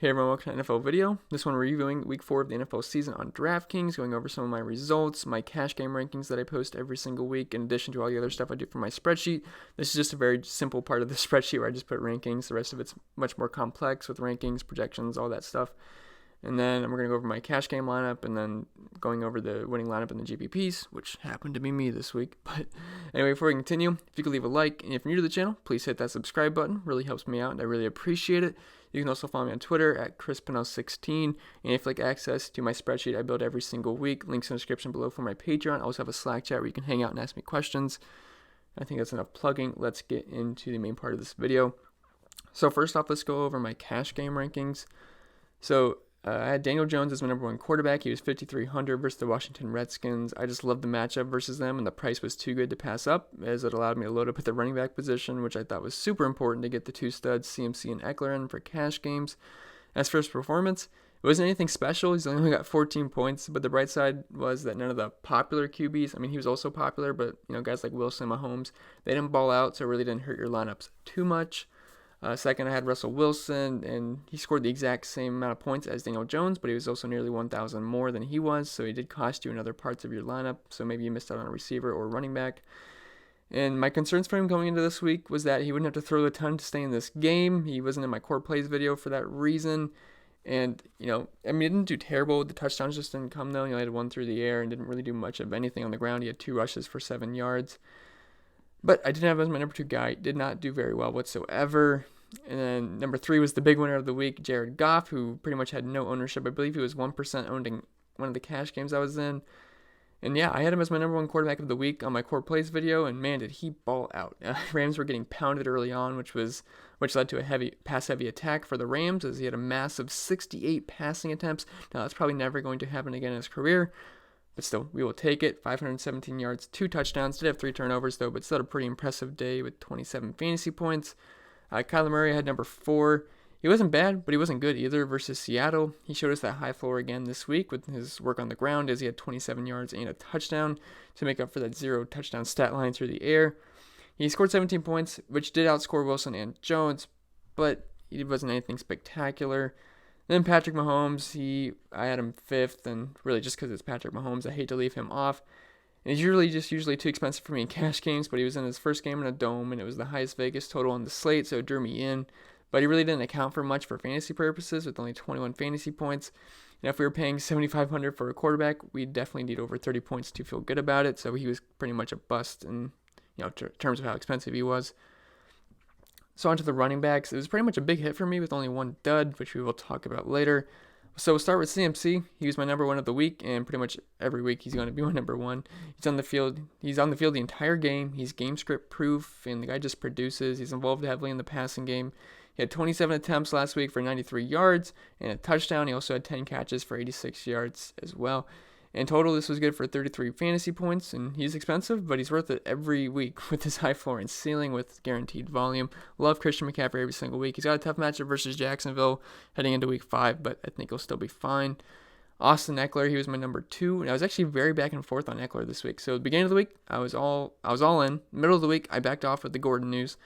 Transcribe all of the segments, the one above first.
Hey everyone, welcome to NFL video. This one reviewing week 4 of the NFL season on Draftkings, going over some of my results, my cash game rankings that I post every single week, in addition to all the other stuff I do for my spreadsheet. This is just a very simple part of the spreadsheet where I just put rankings. The rest of it's much more complex with rankings, projections, all that stuff. And then we're going to go over my cash game lineup and then going over the winning lineup in the GPPs, which happened to be me this week. But anyway, before we continue, if you could leave a like, and if you're new to the channel, please hit that subscribe button. Really helps me out, and I really appreciate it. You can also follow me on Twitter at ChrisPennell16. And if you'd like access to my spreadsheet I build every single week, links in the description below for my Patreon. I also have a Slack chat where you can hang out and ask me questions. I think that's enough plugging. Let's get into the main part of this video. So first off, let's go over my cash game rankings. So I had Daniel Jones as my number 1 quarterback. He was 5,300 versus the Washington Redskins. I just loved the matchup versus them, and the price was too good to pass up, as it allowed me to load up at the running back position, which I thought was super important to get the 2 studs, CMC and Eckler, in for cash games. As for his performance, it wasn't anything special. He's only got 14 points, but the bright side was that none of the popular QBs, I mean, he was also popular, but guys like Wilson, Mahomes, they didn't ball out, so it really didn't hurt your lineups too much. Second, I had Russell Wilson, and he scored the exact same amount of points as Daniel Jones, but he was also nearly 1,000 more than he was, so he did cost you in other parts of your lineup, so maybe you missed out on a receiver or running back. And my concerns for him going into this week was that he wouldn't have to throw a ton to stay in this game. He wasn't in my core plays video for that reason. And, he didn't do terrible. The touchdowns just didn't come, though. He had one through the air and didn't really do much of anything on the ground. He had 2 rushes for 7 yards. But I didn't have him as my number 2 guy. Did not do very well whatsoever. And then number 3 was the big winner of the week, Jared Goff, who pretty much had no ownership. I believe he was 1% owned in one of the cash games I was in. And yeah, I had him as my number 1 quarterback of the week on my core plays video, and man, did he ball out. Rams were getting pounded early on, which led to a heavy pass-heavy attack for the Rams, as he had a massive 68 passing attempts. Now, that's probably never going to happen again in his career, but still, we will take it. 517 yards, 2 touchdowns. Did have 3 turnovers, though, but still a pretty impressive day with 27 fantasy points. Kyler Murray had number 4. He wasn't bad, but he wasn't good either versus Seattle. He showed us that high floor again this week with his work on the ground, as he had 27 yards and a touchdown to make up for that 0 touchdown stat line through the air. He scored 17 points, which did outscore Wilson and Jones, but he wasn't anything spectacular. Then Patrick Mahomes, I had him 5th, and really just because it's Patrick Mahomes, I hate to leave him off. And he's usually too expensive for me in cash games, but he was in his first game in a dome, and it was the highest Vegas total on the slate, so it drew me in. But he really didn't account for much for fantasy purposes, with only 21 fantasy points. And if we were paying $7,500 for a quarterback, we'd definitely need over 30 points to feel good about it. So he was pretty much a bust in terms of how expensive he was. So onto the running backs. It was pretty much a big hit for me with only 1 dud, which we will talk about later. So we'll start with CMC. He was my number 1 of the week, and pretty much every week he's going to be my number 1. He's on the field the entire game. He's game script proof, and the guy just produces. He's involved heavily in the passing game. He had 27 attempts last week for 93 yards and a touchdown. He also had 10 catches for 86 yards as well. In total, this was good for 33 fantasy points, and he's expensive, but he's worth it every week with his high floor and ceiling with guaranteed volume. Love Christian McCaffrey every single week. He's got a tough matchup versus Jacksonville heading into week 5, but I think he'll still be fine. Austin Eckler, he was my number 2, and I was actually very back and forth on Eckler this week. So at the beginning of the week, I was all in. Middle of the week, I backed off with the Gordon news.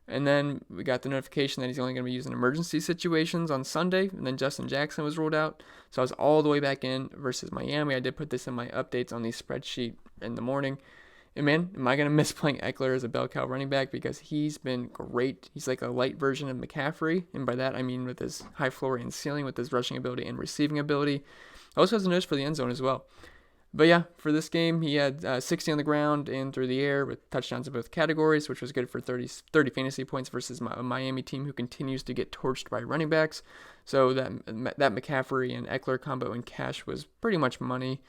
And then we got the notification that he's only going to be used in emergency situations on Sunday. And then Justin Jackson was ruled out. So I was all the way back in versus Miami. I did put this in my updates on the spreadsheet in the morning. And man, am I going to miss playing Eckler as a bell cow running back, because he's been great. He's like a light version of McCaffrey. And by that, I mean with his high floor and ceiling, with his rushing ability and receiving ability. Also has a nose for the end zone as well. But yeah, for this game, he had 60 on the ground and through the air with touchdowns in both categories, which was good for 30 fantasy points versus a Miami team who continues to get torched by running backs. So that McCaffrey and Eckler combo in cash was pretty much money.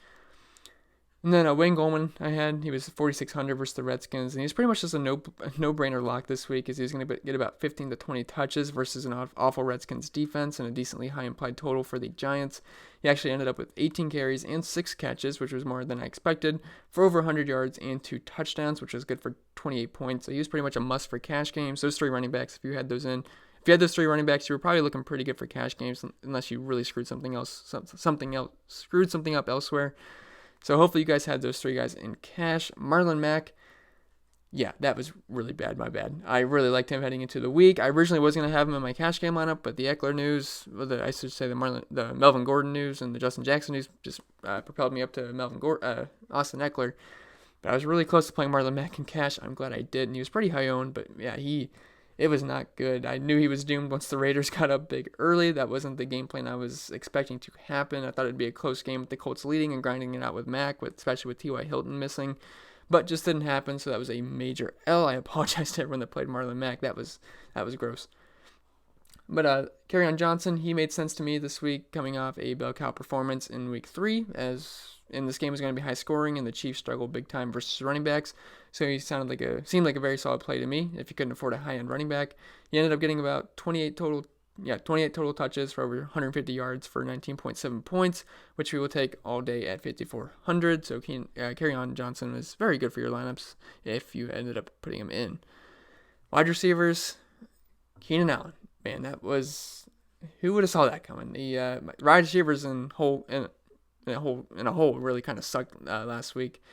And then Wayne Gallman he was 4,600 versus the Redskins, and he's pretty much just a no-brainer lock this week, as he's going to get about 15 to 20 touches versus an awful Redskins defense and a decently high implied total for the Giants. He actually ended up with 18 carries and 6 catches, which was more than I expected, for over 100 yards and 2 touchdowns, which was good for 28 points. So he was pretty much a must for cash games. Those 3 running backs, if you had those 3 running backs, you were probably looking pretty good for cash games, unless you really screwed something up elsewhere. So hopefully you guys had those 3 guys in cash. Marlon Mack, Yeah, that was really bad. My bad. I really liked him heading into the week. I originally was going to have him in my cash game lineup, but the Eckler news, I should say the Melvin Gordon news and the Justin Jackson news just propelled me up to Austin Eckler. But I was really close to playing Marlon Mack in cash. I'm glad I did, and he was pretty high owned. But yeah, it was not good. I knew he was doomed once the Raiders got up big early. That wasn't the game plan I was expecting to happen. I thought it'd be a close game with the Colts leading and grinding it out with Mack, especially with T.Y. Hilton missing. But just didn't happen, so that was a major L. I apologize to everyone that played Marlon Mack. That was gross. But Kerryon Johnson, he made sense to me this week, coming off a bell cow performance in week 3, as in this game was going to be high scoring, and the Chiefs struggled big time versus running backs. So he seemed like a very solid play to me. If you couldn't afford a high end running back, he ended up getting about 28 total touches for over 150 yards for 19.7 points, which we will take all day at 5,400. So Kerryon Johnson was very good for your lineups if you ended up putting him in. Wide receivers, Keenan Allen. Man, who would have saw that coming? The wide receivers in a whole really kind of sucked last week.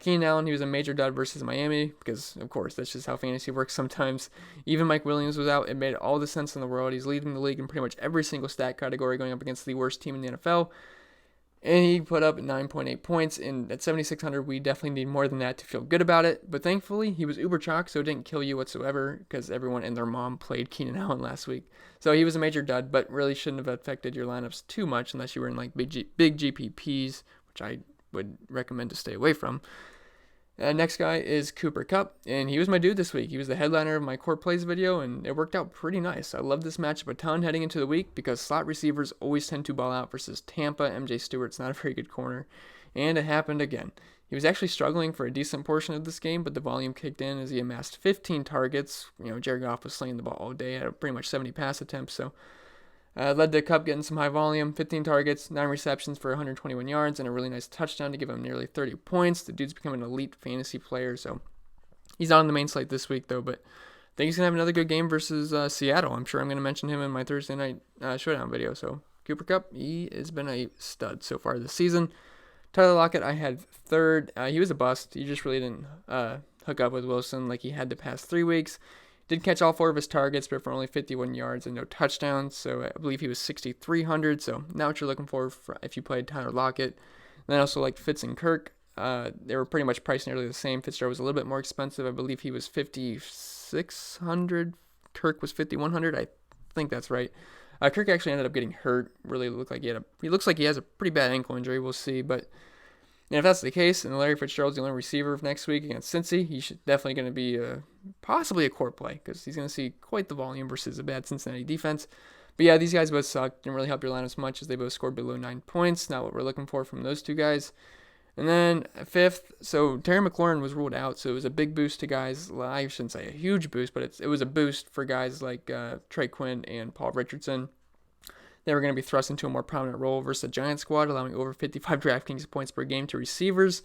Keenan Allen, he was a major dud versus Miami because, of course, that's just how fantasy works sometimes. Even Mike Williams was out. It made all the sense in the world. He's leading the league in pretty much every single stat category, going up against the worst team in the NFL. And he put up 9.8 points. And at 7,600, we definitely need more than that to feel good about it. But thankfully, he was uber chalk, so it didn't kill you whatsoever because everyone and their mom played Keenan Allen last week. So he was a major dud, but really shouldn't have affected your lineups too much unless you were in like big GPPs, which I would recommend to stay away from. Next guy is Cooper Kupp, and he was my dude this week. He was the headliner of my core plays video, and it worked out pretty nice. I love this matchup a ton heading into the week because slot receivers always tend to ball out versus Tampa. MJ Stewart's not a very good corner, and it happened again. He was actually struggling for a decent portion of this game, but the volume kicked in as he amassed 15 targets. Jared Goff was slinging the ball all day at pretty much 70 pass attempts, so led to Kupp getting some high volume, 15 targets, 9 receptions for 121 yards, and a really nice touchdown to give him nearly 30 points. The dude's become an elite fantasy player, so he's not on the main slate this week, though, but I think he's going to have another good game versus Seattle. I'm sure I'm going to mention him in my Thursday night showdown video. So Cooper Kupp, he has been a stud so far this season. Tyler Lockett, I had third. He was a bust. He just really didn't hook up with Wilson like he had the past 3 weeks. Did catch all 4 of his targets, but for only 51 yards and no touchdowns. So I believe he was 6,300. So not what you're looking for if you played Tyler Lockett. And then I also liked Fitz and Kirk. They were pretty much priced nearly the same. Fitzgerald was a little bit more expensive. I believe he was 5,600. Kirk was 5,100. I think that's right. Kirk actually ended up getting hurt. Really looked like he looks like he has a pretty bad ankle injury. We'll see, but. And if that's the case, and Larry Fitzgerald's the only receiver of next week against Cincy, he's definitely going to be possibly a core play because he's going to see quite the volume versus a bad Cincinnati defense. But yeah, these guys both sucked. Didn't really help your lineups much as they both scored below 9 points. Not what we're looking for from those two guys. And then fifth, so Terry McLaurin was ruled out, so it was a big boost to guys. I shouldn't say a huge boost, but it was a boost for guys like Trey Quinn and Paul Richardson. They were going to be thrust into a more prominent role versus the Giant squad, allowing over 55 DraftKings points per game to receivers.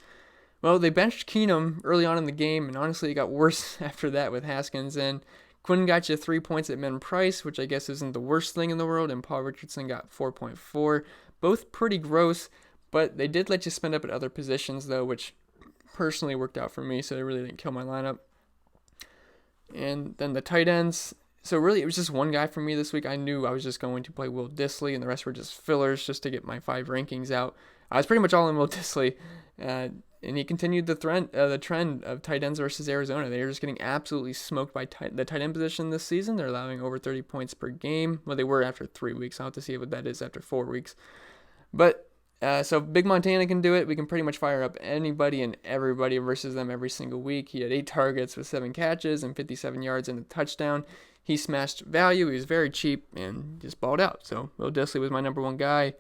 Well, they benched Keenum early on in the game, and honestly, it got worse after that with Haskins in. Quinn got you 3 points at min price, which I guess isn't the worst thing in the world, and Paul Richardson got 4.4. Both pretty gross, but they did let you spend up at other positions, though, which personally worked out for me, so they really didn't kill my lineup. And then the tight ends. So really, it was just one guy for me this week. I knew I was just going to play Will Dissly, and the rest were just fillers just to get my 5 rankings out. I was pretty much all in Will Dissly, and he continued the trend of tight ends versus Arizona. They were just getting absolutely smoked by the tight end position this season. They're allowing over 30 points per game. Well, they were after 3 weeks. I'll have to see what that is after 4 weeks. But so Big Montana can do it. We can pretty much fire up anybody and everybody versus them every single week. He had 8 targets with 7 catches and 57 yards and a touchdown. He smashed value. He was very cheap and just balled out. So Will Dissly was my number 1 guy.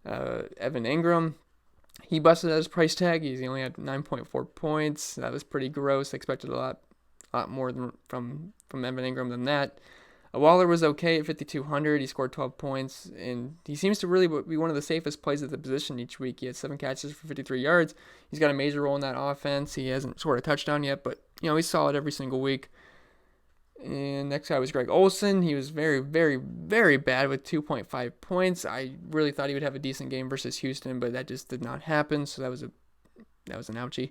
Evan Ingram, he busted at his price tag. He only had 9.4 points. That was pretty gross. I expected a lot more from Evan Ingram than that. Waller was okay at 5,200. He scored 12 points, and he seems to really be one of the safest plays at the position each week. He had 7 catches for 53 yards. He's got a major role in that offense. He hasn't scored a touchdown yet, but he's solid every single week. And next guy was Greg Olsen. He was very, very, very bad with 2.5 points. I really thought he would have a decent game versus Houston, but that just did not happen. So that was that was an ouchie.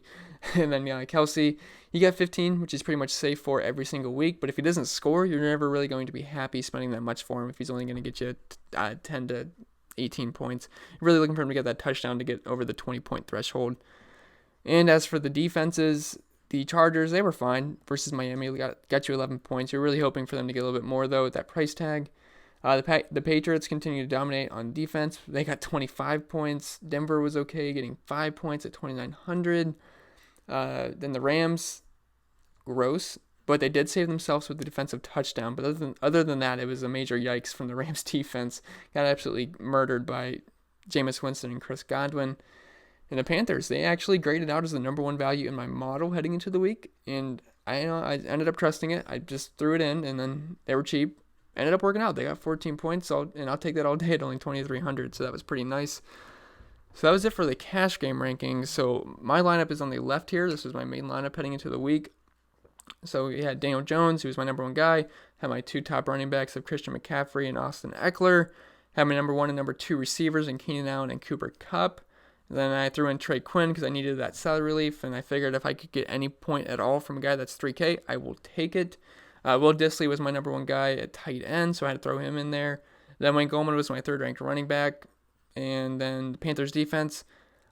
And then Kelsey, he got 15, which is pretty much safe for every single week. But if he doesn't score, you're never really going to be happy spending that much for him if he's only going to get you 10 to 18 points. You're really looking for him to get that touchdown to get over the 20-point threshold. And as for the defenses, the Chargers, they were fine versus Miami. Got you 11 points. You're really hoping for them to get a little bit more, though, with that price tag. The Patriots continue to dominate on defense. They got 25 points. Denver was okay, getting 5 points at 2,900. Then the Rams, gross, but they did save themselves with the defensive touchdown. But other than that, it was a major yikes from the Rams defense. Got absolutely murdered by Jameis Winston and Chris Godwin. And the Panthers, they actually graded out as the number one value in my model heading into the week. And I ended up trusting it. I just threw it in, and then they were cheap. Ended up working out. They got 14 points, and I'll take that all day at only 2,300, so that was pretty nice. So that was it for the cash game rankings. So my lineup is on the left here. This is my main lineup heading into the week. So we had Daniel Jones, who was my number one guy. Had my two top running backs of Christian McCaffrey and Austin Eckler. Had my number one and number two receivers in Keenan Allen and Cooper Kupp. Then I threw in Trey Quinn because I needed that salary relief, and I figured if I could get any point at all from a guy that's 3K, I will take it. Will Dissly was my number one guy at tight end, so I had to throw him in there. Then Wayne Gallman was my third-ranked running back. And then the Panthers defense,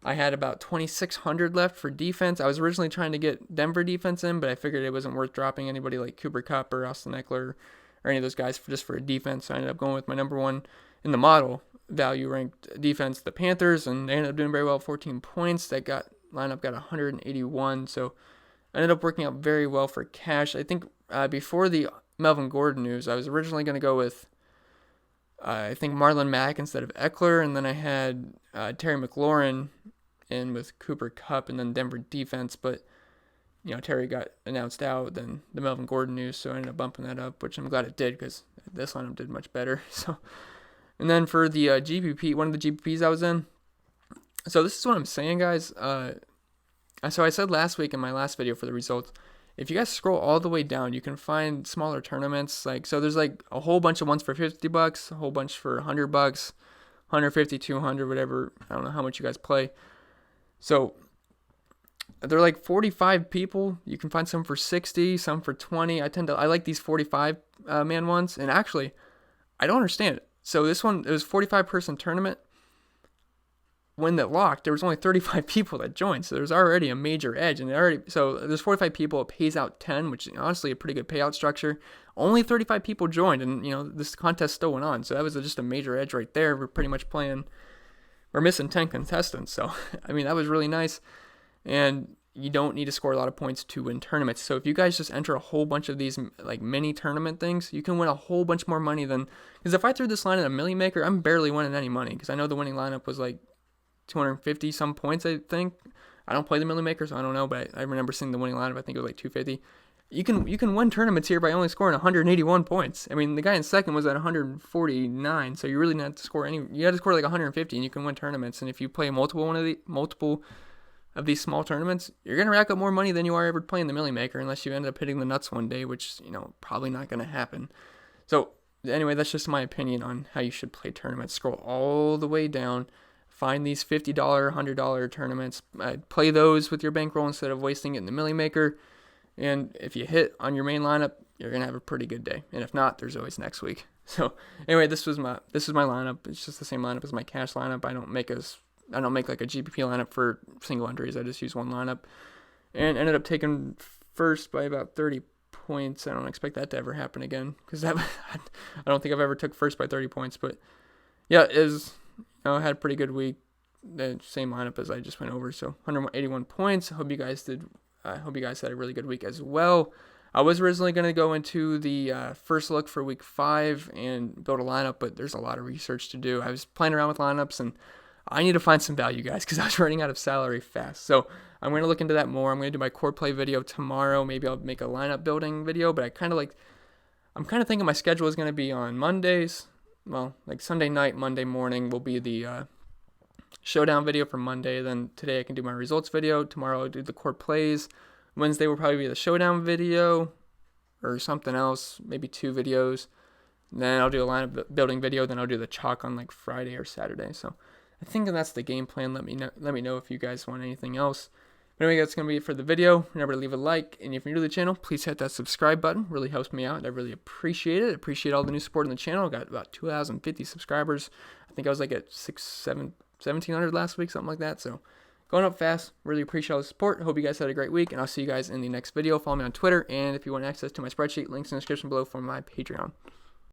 I had about 2,600 left for defense. I was originally trying to get Denver defense in, but I figured it wasn't worth dropping anybody like Cooper Kupp or Austin Eckler or any of those guys just for a defense. So I ended up going with my number one in the model value-ranked defense, the Panthers, and they ended up doing very well, 14 points. Lineup got 181, so I ended up working out very well for cash. I think before the Melvin Gordon news, I was originally going to go with, I think, Marlon Mack instead of Eckler, and then I had Terry McLaurin in with Cooper Kupp and then Denver defense, but, Terry got announced out, then the Melvin Gordon news, so I ended up bumping that up, which I'm glad it did because this lineup did much better. So, and then for the GPP, one of the GPPs I was in, so this is what I'm saying, guys. So I said last week in my last video for the results, if you guys scroll all the way down, you can find smaller tournaments. So there's like a whole bunch of ones for $50, a whole bunch for $100, 150, 200, whatever. I don't know how much you guys play. So they're like 45 people. You can find some for 60, some for 20. I like these 45 man ones. And actually, I don't understand it. So this one, it was 45 person tournament. When that locked, there was only 35 people that joined, so there's already a major edge. And so there's 45 people, it pays out 10, which is honestly a pretty good payout structure. Only 35 people joined, and this contest still went on, so that was just a major edge right there. We're missing 10 contestants, so I mean that was really nice. And you don't need to score a lot of points to win tournaments. So if you guys just enter a whole bunch of these like mini tournament things, you can win a whole bunch more money than, because if I threw this line in a Millie Maker, I'm barely winning any money because I know the winning lineup was like 250 some points, I think. I don't play the Millie Maker, so I don't know, but I remember seeing the winning lineup. I think it was like 250. You can win tournaments here by only scoring 181 points. I mean, the guy in second was at 149, so you really didn't have to score any. You had to score like 150, and you can win tournaments. And if you play multiple of these small tournaments, you're gonna rack up more money than you are ever playing the Millie Maker, unless you end up hitting the nuts one day, which probably not gonna happen. So anyway, that's just my opinion on how you should play tournaments. Scroll all the way down. Find these $50, $100 tournaments. Play those with your bankroll instead of wasting it in the Millie Maker. And if you hit on your main lineup, you're gonna have a pretty good day. And if not, there's always next week. So anyway, this is my lineup. It's just the same lineup as my cash lineup. I don't make like a GPP lineup for single entries. I just use one lineup, and ended up taking first by about 30 points. I don't expect that to ever happen again because I don't think I've ever took first by 30 points. But yeah, I had a pretty good week. The same lineup as I just went over. So 181 points. I hope you guys had a really good week as well. I was originally going to go into the first look for week 5 and build a lineup, but there's a lot of research to do. I was playing around with lineups, and I need to find some value, guys, because I was running out of salary fast. So I'm going to look into that more. I'm going to do my core play video tomorrow. Maybe I'll make a lineup building video, but I'm kind of thinking my schedule is going to be on Mondays. Well, like Sunday night, Monday morning will be the showdown video for Monday. Then today I can do my results video. Tomorrow I'll do the core plays. Wednesday will probably be the showdown video or something else, maybe 2 videos. Then I'll do a lineup building video. Then I'll do the chalk on like Friday or Saturday. So I think that's the game plan. Let me know if you guys want anything else. But anyway, that's going to be it for the video. Remember to leave a like, and if you're new to the channel, please hit that subscribe button. Really helps me out. I really appreciate it. Appreciate all the new support on the channel. Got about 2,050 subscribers. I think I was like at 1,700 last week, something like that. So going up fast. Really appreciate all the support. Hope you guys had a great week, and I'll see you guys in the next video. Follow me on Twitter, and if you want access to my spreadsheet, links in the description below for my Patreon.